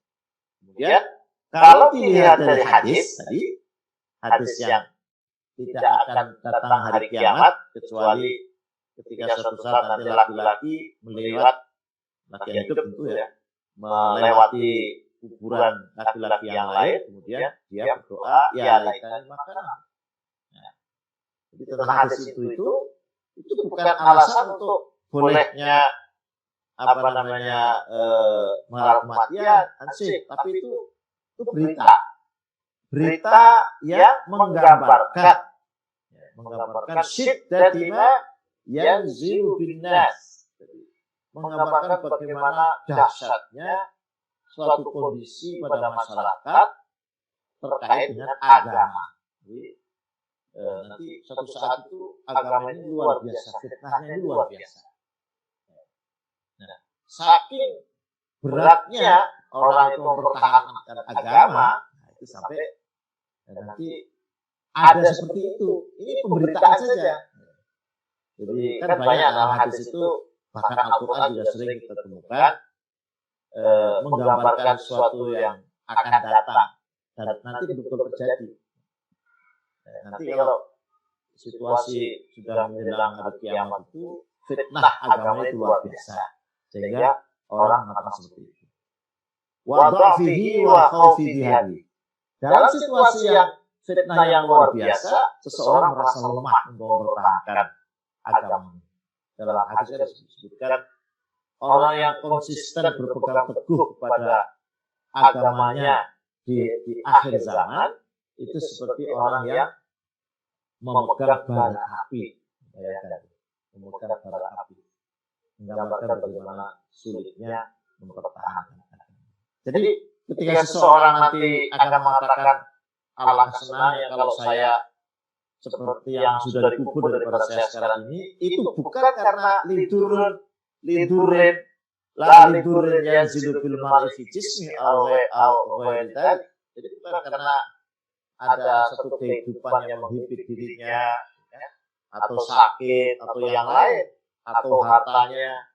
Kemudian kalau dilihat dari hadis tadi, hadis yang tidak akan datang hari kiamat kecuali ketika suatu saat nanti laki-laki melewat, laki yang hidup tentu ya, melewati kuburan laki-laki yang lain, kemudian dia berdoa, ya laitani makanan. Nah, jadi tentang hadis itu bukan alasan untuk bolehnya mengharap kematian, ansih, tapi itu berita yang menggambarkan syiddatima yanzilu bin nas, menggambarkan bagaimana dahsyatnya suatu kondisi pada masyarakat terkait dengan agama. Jadi, nanti suatu saat itu agama ini luar biasa, fitnahnya ini luar biasa. Nah, saking beratnya orang itu mempertahankan agama, itu sampai nanti ada seperti itu. Ini pemberitaan saja. Jadi kan banyak dalam hadis itu, bahkan Al-Quran juga sering kita temukan menggambarkan sesuatu yang akan datang dan nanti betul terjadi. Nanti kalau situasi sudah menjelang hari kiamat itu, fitnah agama itu luar biasa, sehingga orang mengatakan seperti itu. Wa dha'fihi wa khawfi jihadi. Dalam situasi yang fitnah yang luar biasa, seseorang merasa lemah untuk mempertahankan agama. Dalam hadisnya disebutkan, orang yang konsisten berpegang teguh kepada agamanya di akhir zaman, itu seperti orang yang memegang bara api. Bayangkan, memegang bara api. Menggambarkan bagaimana sulitnya mempertahankan agama. Jadi ketika seseorang nanti akan mengatakan, alangkah senangnya kalau saya seperti yang sudah dikubur daripada saya sekarang ini, itu bukan karena lidurin yanzilu bil mar'i fi jismi aw ghairi dzalik. Jadi bukan karena ada satu kehidupan yang menghimpit dirinya, atau sakit, atau yang lain, atau hartanya,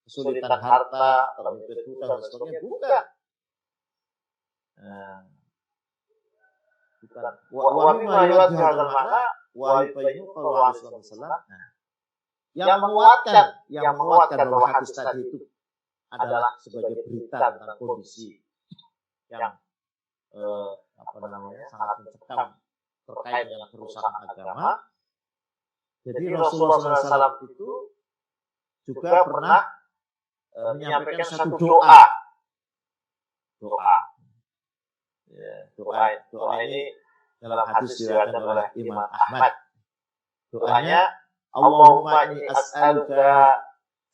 kesulitan harta, atau menghimpit hutang dan sebagainya, bukan. Bukan. Wa mimma yuwaddihu hadzal ma'na wa yubayyinu qawlu Rasulullah. Yang menguatkan bahwa hadis tadi itu adalah sebagai berita tentang kondisi yang sangat mencekam terkait dengan kerusakan agama. Jadi Rasulullah SAW itu juga pernah menyampaikan satu doa. Doa ini dalam hadis diriwayatkan oleh Imam Ahmad. Doanya, Allahumma inni as'aluka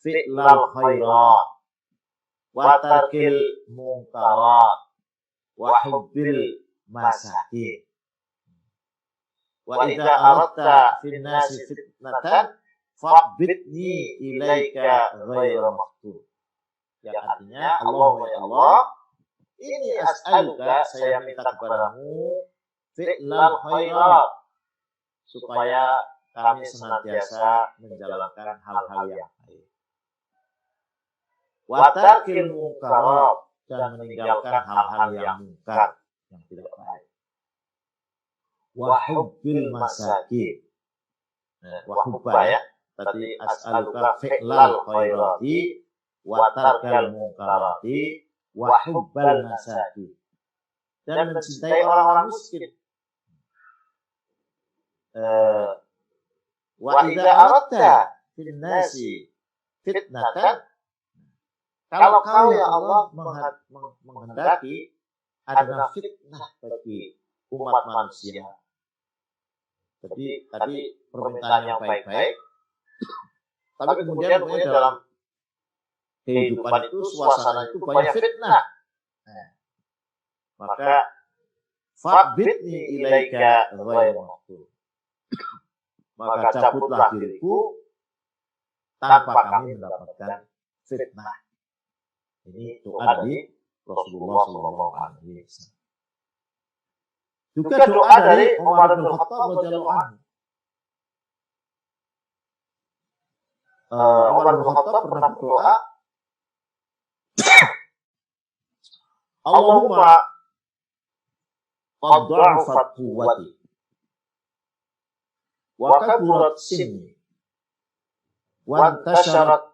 fi'lal khairat wa tarkil munkarat wa hubbil masakin. Wa idza aradta fin nasi fitnatan faqbidni ilaika ghaira maftun. Yang artinya, Allahumma ya Allah, ini as'aluka, saya minta kepadamu fi'lal khairat, supaya kami senantiasa menjalankan hal-hal yang baik. Wa tarkil munkarat, dan meninggalkan hal-hal yang mungkar, yang tidak baik. Wa hubbil masakin. Wa hubba ya, tadi as'aluka fi'lal khairati wa tarkal munkarati wa hubbal masakin. Dan mencintai orang-orang miskin. Wa idza aradta fin nasi fitnatan, kalau kau ya Allah menghendaki adanya fitnah bagi umat manusia. Jadi tadi permintaan yang baik-baik, tapi kemudian dalam kehidupan itu, suasana itu banyak fitnah. Maka fa'bidni ilaika ghairu maftun. Maka cabutlah diriku tanpa kami mendapatkan fitnah. Ini doa dari Rasulullah SAW. Juga doa dari Umar bin Khattab radhiyallahu anhu. Umar bin Khattab pernah berdoa, Allahumma qad dha'afat quwwati wa kaburat sinni wa intasharat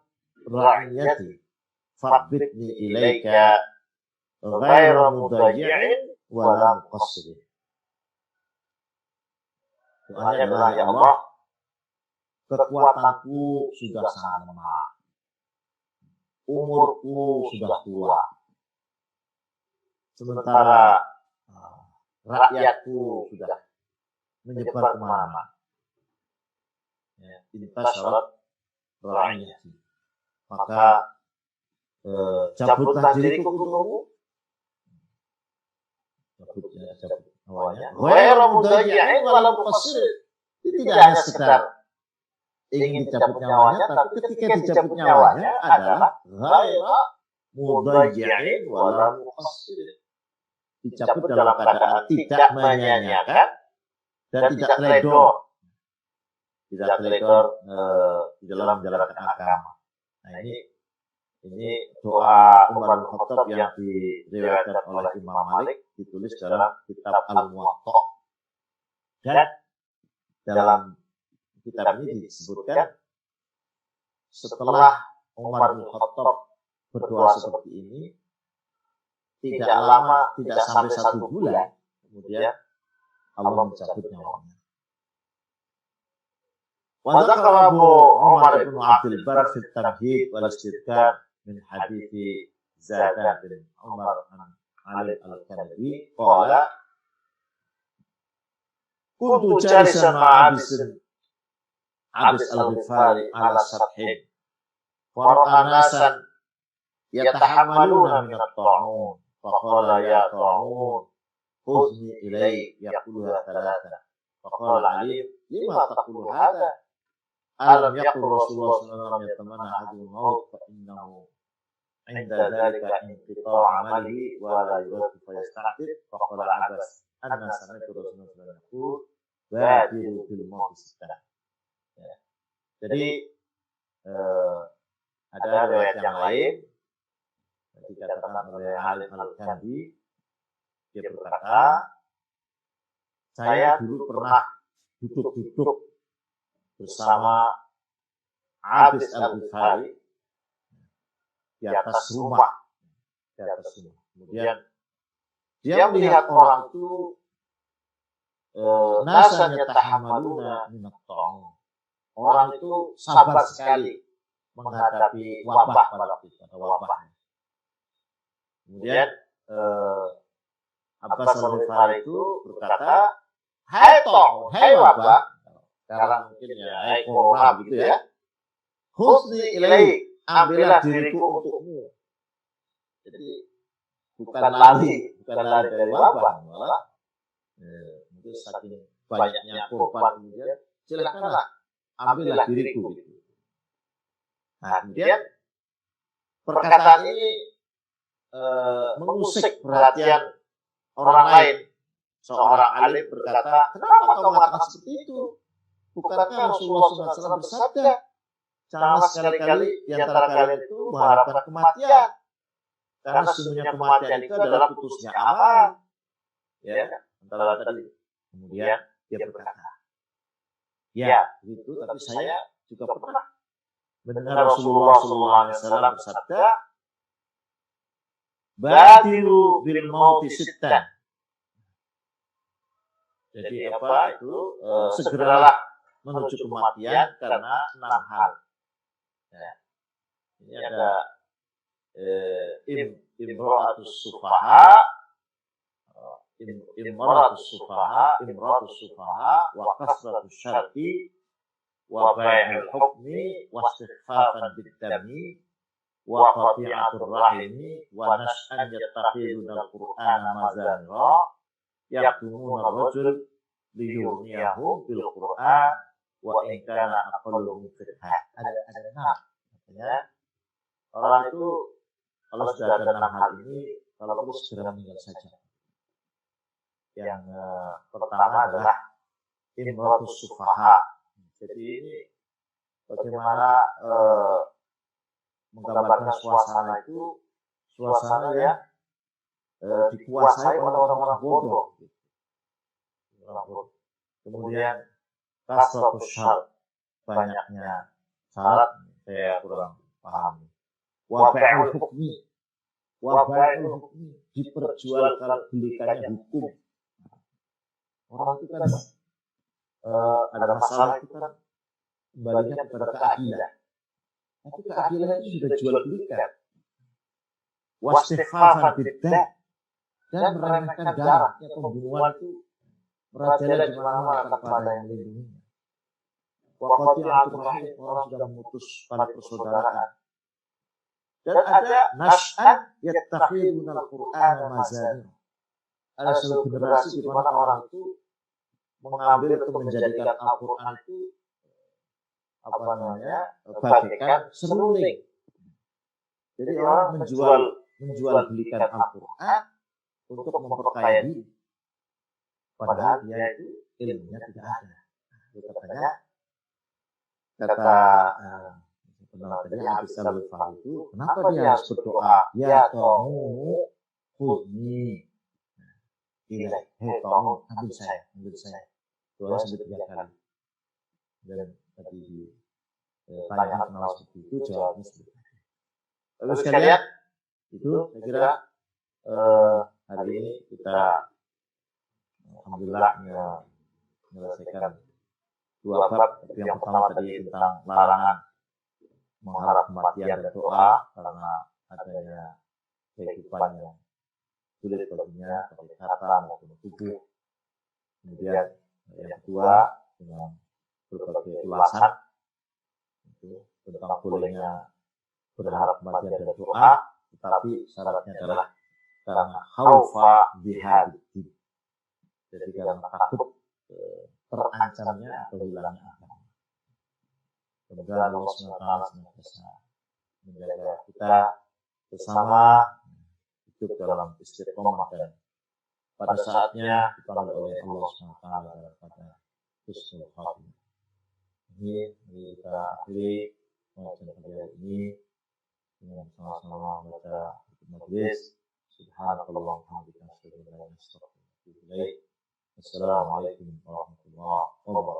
ra'iyati fa'bidni ilaika ghaira mudayyi'in wa la muqassirin. Doanya adalah, ya Allah, kekuatanku sudah sangat lemah, umurku sudah tua, sementara rakyatku sudah menyebar kemana-mana. Intasyarat ra'iyah. Maka cabutlah diriku untukmu, cabut hawanya. Ghairu mudayyi'in wala muqassir. Tidak hanya sekedar ingin dicabut nyawanya, tapi ketika dicabut nyawanya adalah ghairu mudayyi'in wala muqassir. Dicabut dalam keadaan tidak menyanyiakan dan tidak teledor. Tidak teledor di dalam menjalankan agama. Nah, ini doa Umar bin Khattab yang diriwayatkan oleh Imam Malik, ditulis dalam kitab Al-Muwatta. Dan dalam kitab ini disebutkan setelah Umar bin Khattab berdoa seperti ini, tidak lama, tidak sampai 1 bulan, kemudian Allah mencabut nyawanya. Wa dzakara Abu Umar bin Abdul Barr fi at-Tamhid wal Istidkar min hadits Zadan bin Umar an Ali al-Kanabi qala kuntu jalisan ma'a Abis al-Ghifari ala sathin fara'a nasan yatahammaluna min at-ta'un faqala ya ta'un khuzni ilay yaquluha thalatha faqala Ali lima taqulu hadha alam yaqul Rasulullah sallallahu alaihi wasallam yatamanna hadul maut fa innahu inda dhalika inqita'u amalihi wa la yuraddu fa yasta'tib faqala Abbas anna sami'tu Rasulullah sallallahu alaihi wasallam badiru bil maut sittah. Jadi ada riwayat yang lain dikatakan oleh Alim Al-Kandi, dia berkata, saya dulu pernah duduk bersama Abis al-Ghifari di atas rumah. Kemudian dia melihat orang itu nasanya tahammaluna minat ta'un. Orang itu sabar sekali menghadapi wabah pada waktu itu, wabah. Kemudian Abbas al-Ghifari itu berkata, hai ta'un, hai wabah, sekarang mungkin ya, hai corona begitu ya, husni ilai, ambillah diriku untukmu. Jadi bukan lari dari wabah, malah mungkin saking banyaknya korban, kemudian silakanlah ambillah diriku. Nah, kemudian perkataan ini mengusik perhatian orang lain. Seorang alim berkata, kenapa kau mengatakan seperti itu? Bukankah Rasulullah SAW bersabda, janganlah sekali-kali di antara kalian itu mengharapkan kematian, karena sesungguhnya kematian itu adalah putusnya amal. Ya, antara tadi. Kemudian dia berkata, ya, begitu. Tapi saya juga pernah mendengar Rasulullah SAW bersabda, badiru bil mauti sittan. Jadi apa itu? Segeralah menuju kematian karena 6 hal. Ya. Ini ada imra'atus sufaha, imratus sufaha, wa kasratus syarti, wa bai'ul hukmi, wa istighfafan bid-dami, wa qati'atur rahimi, wa nas'an yattaqiduna al-Qur'ana mazanira, yaktumuna ar-rajul liyughniyahu bil Qur'an, wa in kana aqalluhum fiqhan. Ada 6. Artinya orang itu kalau sudah ada 6 hal ini, kalau perlu segera meninggal saja. Yang pertama adalah imratus sufaha. Jadi ini bagaimana menggambarkan suasana itu, suasana yang dikuasai oleh orang-orang bodoh. Kemudian kasratus syarat, banyaknya syarat, saya kurang paham. Wa bai'ul hukmi, diperjualkan belikannya hukum. Orang itu kan ada masalah itu kan kembalinya kepada keadilan. Tapi keadilan itu sudah jual belikan. Wastighfafan bid-dam, dan meremehkan darahnya, pembunuhan itu merajalela di mana-mana tanpa ada yang melindunginya. wa qati'atur rahim, orang sudah memutus tali persaudaraan. Dan ada nas'an yattakhiduna al-Qur'ana mazanir. Ada satu generasi di mana orang itu mengambil atau menjadikan Al-Quran itu bagaikan seruling. Jadi orang menjual belikan Al-Quran untuk memperkaya diri, padahal dia itu ilmunya tidak ada. Itu kata tadi Habis Al-Fah itu, kenapa dia harus berdoa? Ya Tomu Hudni Ilai, hei Tomu, ambil saya. Doa sampai 3 kali. Dan tadi pertanyaan kenal seperti itu, jawabnya seperti itu. Lalu sekalian, itu saya kira hari ini kita alhamdulillah menyelesaikan 2 bab. Yang pertama tadi tentang larangan mengharap kematian dan doa karena adanya kehidupan yang sulit baginya, baik kata maupun tubuh. Kemudian yang kedua dengan berbagai ulasan itu tentang bolehnya berharap kematian dan doa, tetapi syaratnya adalah karena khaufa bihadid. Jadi karena takut terancamnya atau hilangnya agama. Semoga Allah SWT senantiasa menjaga kita bersama hidup dalam istiqomah dan pada saatnya dipanggil oleh Allah SWT pada husnul khatimah. Ini kita akhiri pengajian pada hari ini dengan sama-sama membaca majelis. Subhanallah walhamdulillah. Assalamualaikum warahmatullahi wabarakatuh.